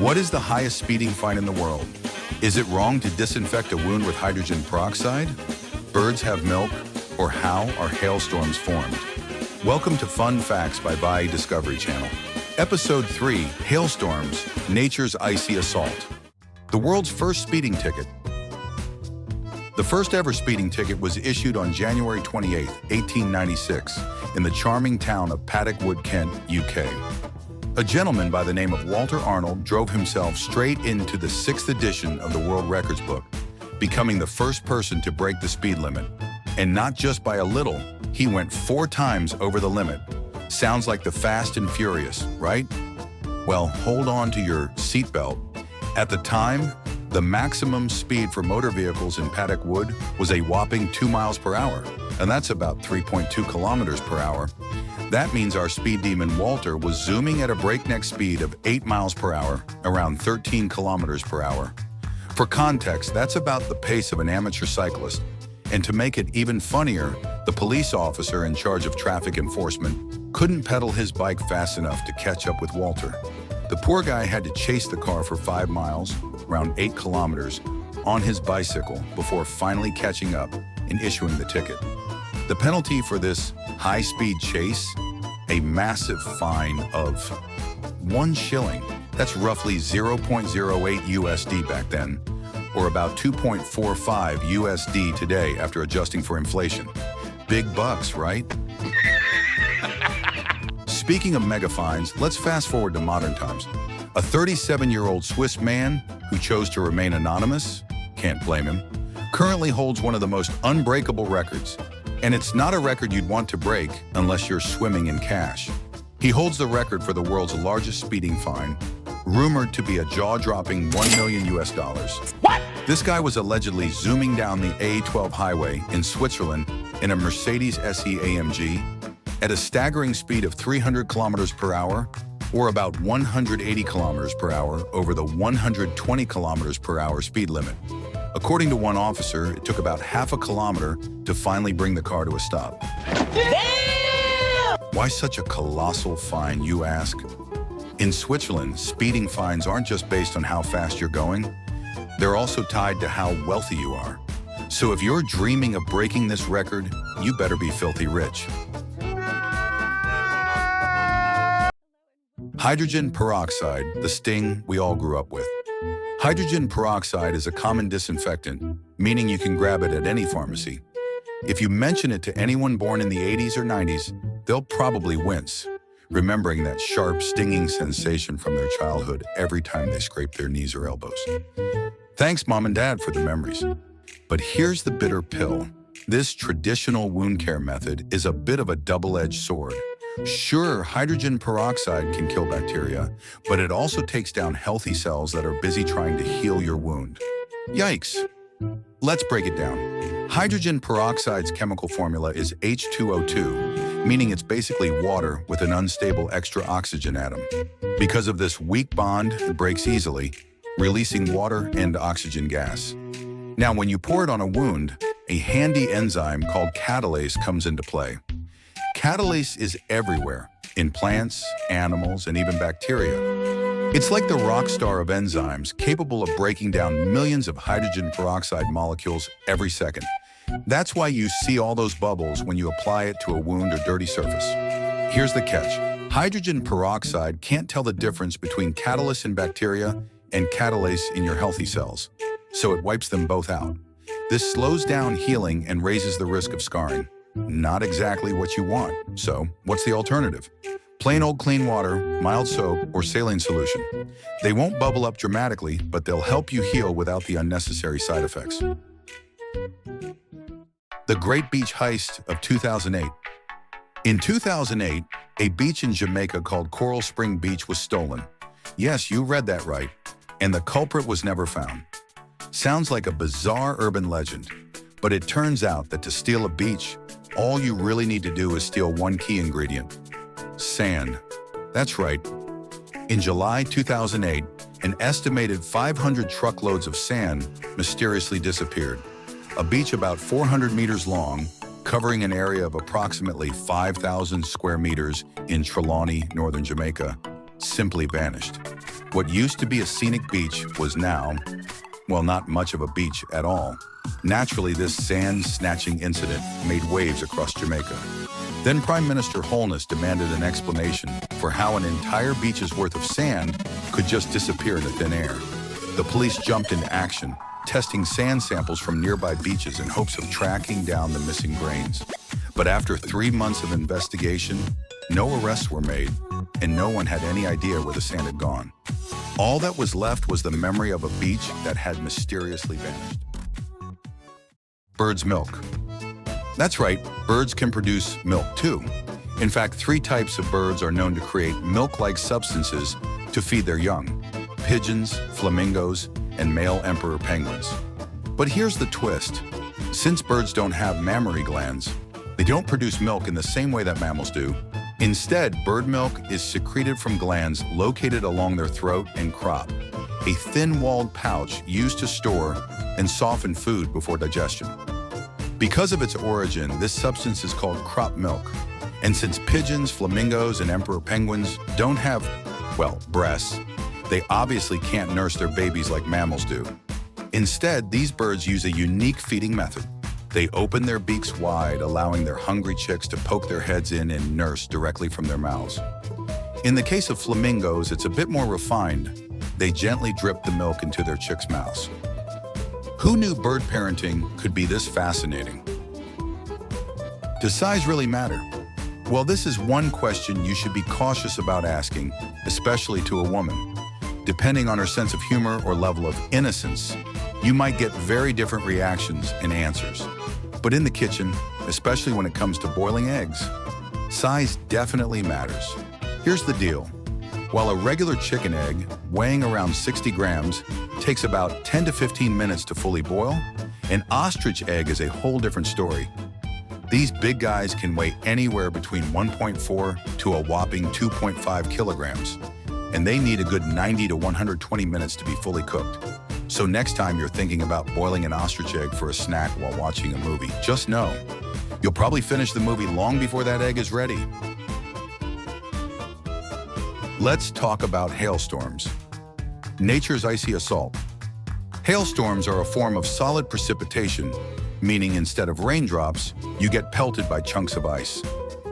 What is the highest speeding fine in the world? Is it wrong to disinfect a wound with hydrogen peroxide? Birds have milk? Or how are hailstorms formed? Welcome to Fun Facts by Vie Discovery Channel. Episode 3, Hailstorms, Nature's Icy Assault. The world's first speeding ticket. The first ever speeding ticket was issued on January 28, 1896, in the charming town of Paddock Wood, Kent, UK. A gentleman by the name of Walter Arnold drove himself straight into the 6th edition of the World Records book, becoming the first person to break the speed limit. And not just by a little, he went 4 times over the limit. Sounds like the Fast and Furious, right? Well, hold on to your seatbelt. At the time, the maximum speed for motor vehicles in Paddock Wood was a whopping 2 miles per hour, and that's about 3.2 kilometers per hour. That means our speed demon Walter was zooming at a breakneck speed of 8 miles per hour, around 13 kilometers per hour. For context, that's about the pace of an amateur cyclist. And to make it even funnier, the police officer in charge of traffic enforcement couldn't pedal his bike fast enough to catch up with Walter. The poor guy had to chase the car for 5 miles, around 8 kilometers, on his bicycle before finally catching up and issuing the ticket. The penalty for this high-speed chase? A massive fine of 1 shilling. That's roughly 0.08 USD back then, or about 2.45 USD today after adjusting for inflation. Big bucks, right? Speaking of mega fines, let's fast forward to modern times. A 37-year-old Swiss man who chose to remain anonymous, can't blame him, currently holds one of the most unbreakable records. And it's not a record you'd want to break unless you're swimming in cash. He holds the record for the world's largest speeding fine, rumored to be a jaw-dropping $1 million US. What? This guy was allegedly zooming down the A12 highway in Switzerland in a Mercedes SE AMG at a staggering speed of 300 kilometers per hour, or about 180 kilometers per hour over the 120 kilometers per hour speed limit. According to one officer, it took about half a kilometer to finally bring the car to a stop. Damn! Why such a colossal fine, you ask? In Switzerland, speeding fines aren't just based on how fast you're going, they're also tied to how wealthy you are. So if you're dreaming of breaking this record, you better be filthy rich. Hydrogen peroxide, the sting we all grew up with. Hydrogen peroxide is a common disinfectant, meaning you can grab it at any pharmacy. If you mention it to anyone born in the 80s or 90s, they'll probably wince, remembering that sharp, stinging sensation from their childhood every time they scrape their knees or elbows. Thanks, Mom and Dad, for the memories. But here's the bitter pill. This traditional wound care method is a bit of a double-edged sword. Sure, hydrogen peroxide can kill bacteria, but it also takes down healthy cells that are busy trying to heal your wound. Yikes! Let's break it down. Hydrogen peroxide's chemical formula is H2O2, meaning it's basically water with an unstable extra oxygen atom. Because of this weak bond, it breaks easily, releasing water and oxygen gas. Now, when you pour it on a wound, a handy enzyme called catalase comes into play. Catalase is everywhere, in plants, animals, and even bacteria. It's like the rock star of enzymes, capable of breaking down millions of hydrogen peroxide molecules every second. That's why you see all those bubbles when you apply it to a wound or dirty surface. Here's the catch. Hydrogen peroxide can't tell the difference between catalase in bacteria and catalase in your healthy cells, so it wipes them both out. This slows down healing and raises the risk of scarring. Not exactly what you want. So, what's the alternative? Plain old clean water, mild soap, or saline solution. They won't bubble up dramatically, but they'll help you heal without the unnecessary side effects. The Great Beach Heist of 2008. In 2008, a beach in Jamaica called Coral Spring Beach was stolen. Yes, you read that right. And the culprit was never found. Sounds like a bizarre urban legend, but it turns out that to steal a beach, all you really need to do is steal one key ingredient: sand. That's right. In July 2008, an estimated 500 truckloads of sand mysteriously disappeared. A beach about 400 meters long, covering an area of approximately 5,000 square meters in Trelawney, northern Jamaica, simply vanished. What used to be a scenic beach was now, well, not much of a beach at all. Naturally, this sand-snatching incident made waves across Jamaica. Then Prime Minister Holness demanded an explanation for how an entire beach's worth of sand could just disappear into thin air. The police jumped into action, testing sand samples from nearby beaches in hopes of tracking down the missing grains. But after 3 months of investigation, no arrests were made, and no one had any idea where the sand had gone. All that was left was the memory of a beach that had mysteriously vanished. Bird's milk. That's right, birds can produce milk too. In fact, 3 types of birds are known to create milk-like substances to feed their young: pigeons, flamingos, and male emperor penguins. But here's the twist. Since birds don't have mammary glands, they don't produce milk in the same way that mammals do. Instead, bird milk is secreted from glands located along their throat and crop, a thin-walled pouch used to store and soften food before digestion. Because of its origin, this substance is called crop milk. And since pigeons, flamingos, and emperor penguins don't have, well, breasts, they obviously can't nurse their babies like mammals do. Instead, these birds use a unique feeding method. They open their beaks wide, allowing their hungry chicks to poke their heads in and nurse directly from their mouths. In the case of flamingos, it's a bit more refined. They gently drip the milk into their chicks' mouths. Who knew bird parenting could be this fascinating? Does size really matter? Well, this is one question you should be cautious about asking, especially to a woman. Depending on her sense of humor or level of innocence, you might get very different reactions and answers. But in the kitchen, especially when it comes to boiling eggs, size definitely matters. Here's the deal. While a regular chicken egg, weighing around 60 grams, takes about 10 to 15 minutes to fully boil, an ostrich egg is a whole different story. These big guys can weigh anywhere between 1.4 to a whopping 2.5 kilograms, and they need a good 90 to 120 minutes to be fully cooked. So next time you're thinking about boiling an ostrich egg for a snack while watching a movie, just know, you'll probably finish the movie long before that egg is ready. Let's talk about hailstorms. Nature's icy assault. Hailstorms are a form of solid precipitation, meaning instead of raindrops, you get pelted by chunks of ice.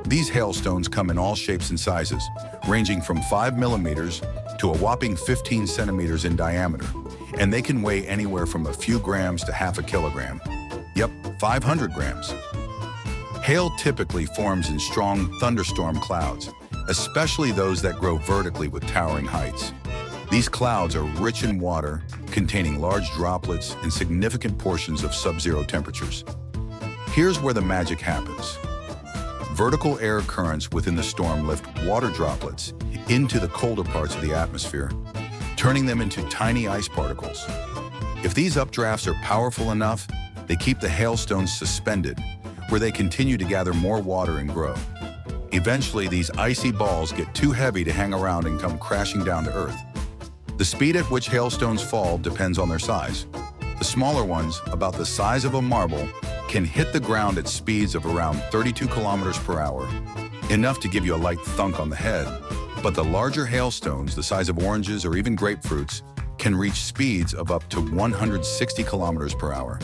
These hailstones come in all shapes and sizes, ranging from 5 millimeters to a whopping 15 centimeters in diameter, and they can weigh anywhere from a few grams to half a kilogram. Yep, 500 grams. Hail typically forms in strong thunderstorm clouds, especially those that grow vertically with towering heights. These clouds are rich in water, containing large droplets and significant portions of sub-zero temperatures. Here's where the magic happens. Vertical air currents within the storm lift water droplets into the colder parts of the atmosphere, turning them into tiny ice particles. If these updrafts are powerful enough, they keep the hailstones suspended, where they continue to gather more water and grow. Eventually, these icy balls get too heavy to hang around and come crashing down to Earth. The speed at which hailstones fall depends on their size. The smaller ones, about the size of a marble, can hit the ground at speeds of around 32 kilometers per hour, enough to give you a light thunk on the head. But the larger hailstones, the size of oranges or even grapefruits, can reach speeds of up to 160 kilometers per hour.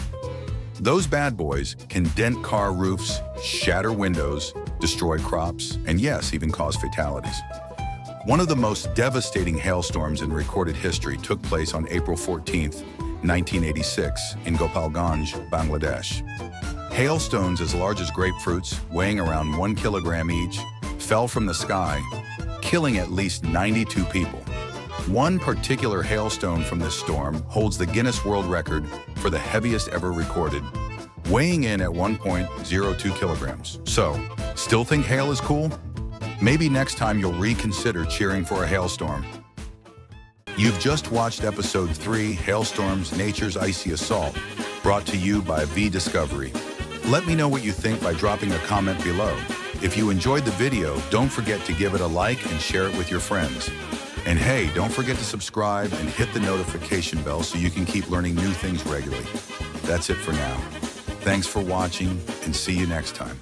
Those bad boys can dent car roofs, shatter windows, destroy crops, and yes, even cause fatalities. One of the most devastating hailstorms in recorded history took place on April 14th, 1986, in Gopalganj, Bangladesh. Hailstones as large as grapefruits, weighing around 1 kilogram each, fell from the sky, killing at least 92 people. One particular hailstone from this storm holds the Guinness World Record for the heaviest ever recorded, weighing in at 1.02 kilograms. So, still think hail is cool? Maybe next time you'll reconsider cheering for a hailstorm. You've just watched episode 3, Hailstorms, Nature's Icy Assault, brought to you by Vie Discovery. Let me know what you think by dropping a comment below. If you enjoyed the video, don't forget to give it a like and share it with your friends. And hey, don't forget to subscribe and hit the notification bell so you can keep learning new things regularly. That's it for now. Thanks for watching, and see you next time.